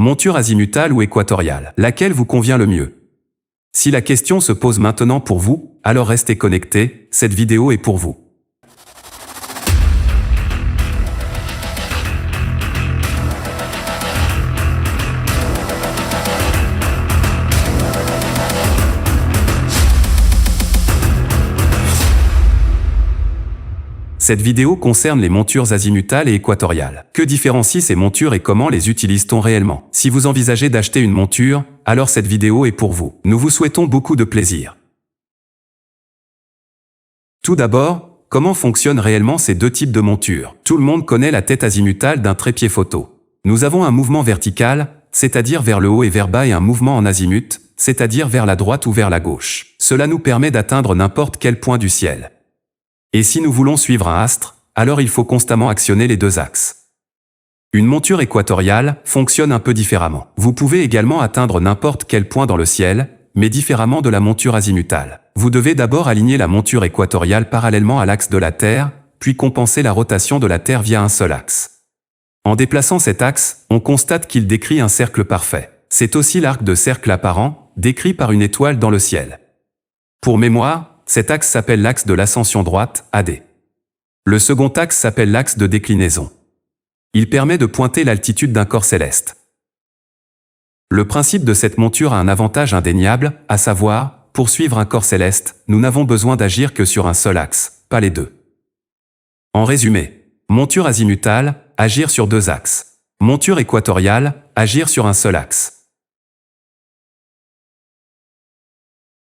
Monture azimutale ou équatoriale, laquelle vous convient le mieux? Si la question se pose maintenant pour vous, alors restez connectés, cette vidéo est pour vous. Cette vidéo concerne les montures azimutales et équatoriales. Que différencient ces montures et comment les utilise-t-on réellement? Si vous envisagez d'acheter une monture, alors cette vidéo est pour vous. Nous vous souhaitons beaucoup de plaisir. Tout d'abord, comment fonctionnent réellement ces deux types de montures? Tout le monde connaît la tête azimutale d'un trépied photo. Nous avons un mouvement vertical, c'est-à-dire vers le haut et vers bas, et un mouvement en azimut, c'est-à-dire vers la droite ou vers la gauche. Cela nous permet d'atteindre n'importe quel point du ciel. Et si nous voulons suivre un astre, alors il faut constamment actionner les deux axes. Une monture équatoriale fonctionne un peu différemment. Vous pouvez également atteindre n'importe quel point dans le ciel, mais différemment de la monture azimutale. Vous devez d'abord aligner la monture équatoriale parallèlement à l'axe de la Terre, puis compenser la rotation de la Terre via un seul axe. En déplaçant cet axe, on constate qu'il décrit un cercle parfait. C'est aussi l'arc de cercle apparent, décrit par une étoile dans le ciel. Pour mémoire, cet axe s'appelle l'axe de l'ascension droite, AD. Le second axe s'appelle l'axe de déclinaison. Il permet de pointer l'altitude d'un corps céleste. Le principe de cette monture a un avantage indéniable, à savoir, pour suivre un corps céleste, nous n'avons besoin d'agir que sur un seul axe, pas les deux. En résumé, monture azimutale, agir sur deux axes. Monture équatoriale, agir sur un seul axe.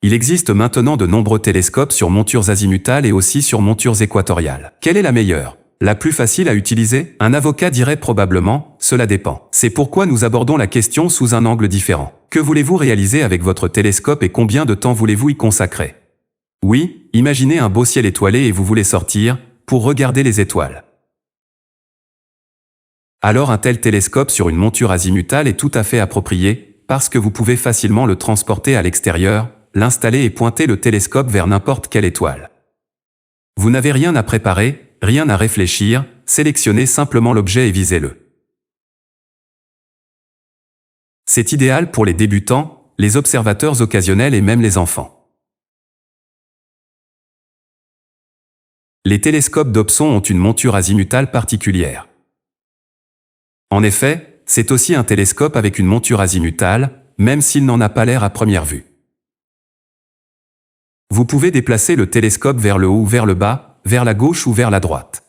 Il existe maintenant de nombreux télescopes sur montures azimutales et aussi sur montures équatoriales. Quelle est la meilleure? La plus facile à utiliser? Un avocat dirait probablement, cela dépend. C'est pourquoi nous abordons la question sous un angle différent. Que voulez-vous réaliser avec votre télescope et combien de temps voulez-vous y consacrer? Oui, imaginez un beau ciel étoilé et vous voulez sortir, pour regarder les étoiles. Alors un tel télescope sur une monture azimutale est tout à fait approprié, parce que vous pouvez facilement le transporter à l'extérieur, l'installer et pointer le télescope vers n'importe quelle étoile. Vous n'avez rien à préparer, rien à réfléchir, sélectionnez simplement l'objet et visez-le. C'est idéal pour les débutants, les observateurs occasionnels et même les enfants. Les télescopes Dobson ont une monture azimutale particulière. En effet, c'est aussi un télescope avec une monture azimutale, même s'il n'en a pas l'air à première vue. Vous pouvez déplacer le télescope vers le haut ou vers le bas, vers la gauche ou vers la droite.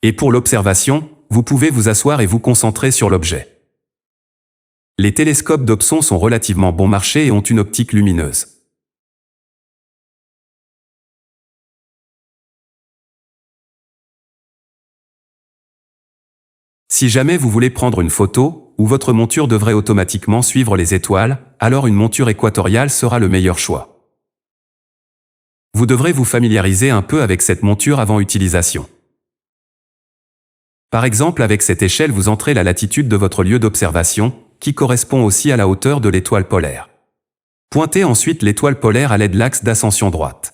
Et pour l'observation, vous pouvez vous asseoir et vous concentrer sur l'objet. Les télescopes Dobson sont relativement bon marché et ont une optique lumineuse. Si jamais vous voulez prendre une photo, où votre monture devrait automatiquement suivre les étoiles, alors une monture équatoriale sera le meilleur choix. Vous devrez vous familiariser un peu avec cette monture avant utilisation. Par exemple, avec cette échelle, vous entrez la latitude de votre lieu d'observation, qui correspond aussi à la hauteur de l'étoile polaire. Pointez ensuite l'étoile polaire à l'aide de l'axe d'ascension droite.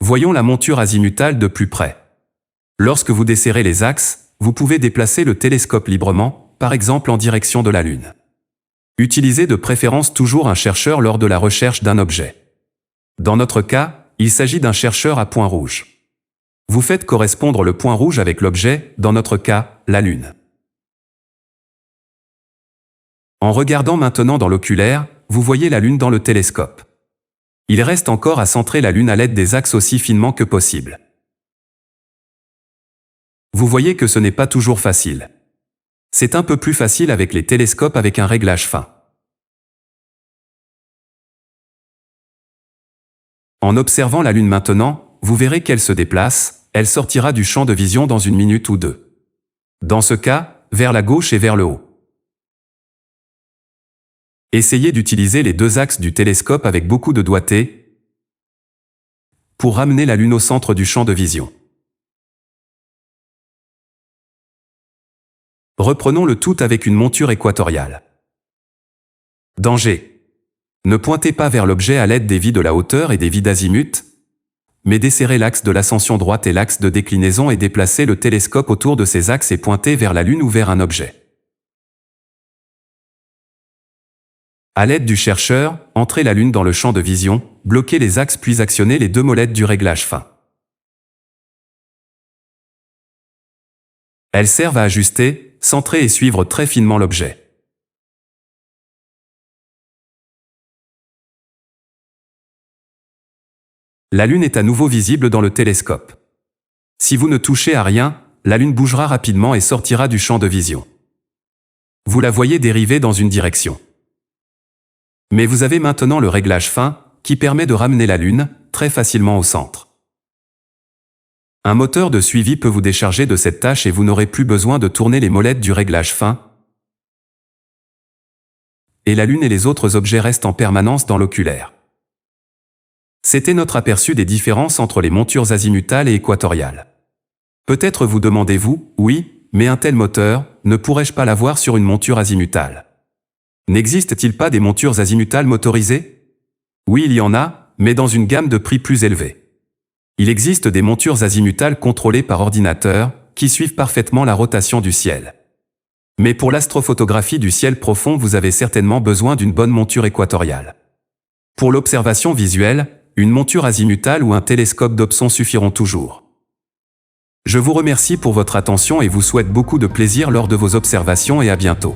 Voyons la monture azimutale de plus près. Lorsque vous desserrez les axes, vous pouvez déplacer le télescope librement, par exemple en direction de la Lune. Utilisez de préférence toujours un chercheur lors de la recherche d'un objet. Dans notre cas, il s'agit d'un chercheur à point rouge. Vous faites correspondre le point rouge avec l'objet, dans notre cas, la Lune. En regardant maintenant dans l'oculaire, vous voyez la Lune dans le télescope. Il reste encore à centrer la Lune à l'aide des axes aussi finement que possible. Vous voyez que ce n'est pas toujours facile. C'est un peu plus facile avec les télescopes avec un réglage fin. En observant la Lune maintenant, vous verrez qu'elle se déplace, elle sortira du champ de vision dans une minute ou deux. Dans ce cas, vers la gauche et vers le haut. Essayez d'utiliser les deux axes du télescope avec beaucoup de doigté pour ramener la Lune au centre du champ de vision. Reprenons le tout avec une monture équatoriale. Danger. Ne pointez pas vers l'objet à l'aide des vis de la hauteur et des vis d'azimut, mais desserrez l'axe de l'ascension droite et l'axe de déclinaison et déplacez le télescope autour de ces axes et pointez vers la Lune ou vers un objet. À l'aide du chercheur, entrez la Lune dans le champ de vision, bloquez les axes puis actionnez les deux molettes du réglage fin. Elles servent à ajuster, centrer et suivre très finement l'objet. La Lune est à nouveau visible dans le télescope. Si vous ne touchez à rien, la Lune bougera rapidement et sortira du champ de vision. Vous la voyez dériver dans une direction. Mais vous avez maintenant le réglage fin, qui permet de ramener la Lune très facilement au centre. Un moteur de suivi peut vous décharger de cette tâche et vous n'aurez plus besoin de tourner les molettes du réglage fin. Et la Lune et les autres objets restent en permanence dans l'oculaire. C'était notre aperçu des différences entre les montures azimutales et équatoriales. Peut-être vous demandez-vous, oui, mais un tel moteur, ne pourrais-je pas l'avoir sur une monture azimutale? N'existe-t-il pas des montures azimutales motorisées? Oui, il y en a, mais dans une gamme de prix plus élevée. Il existe des montures azimutales contrôlées par ordinateur, qui suivent parfaitement la rotation du ciel. Mais pour l'astrophotographie du ciel profond, vous avez certainement besoin d'une bonne monture équatoriale. Pour l'observation visuelle, une monture azimutale ou un télescope Dobson suffiront toujours. Je vous remercie pour votre attention et vous souhaite beaucoup de plaisir lors de vos observations et à bientôt.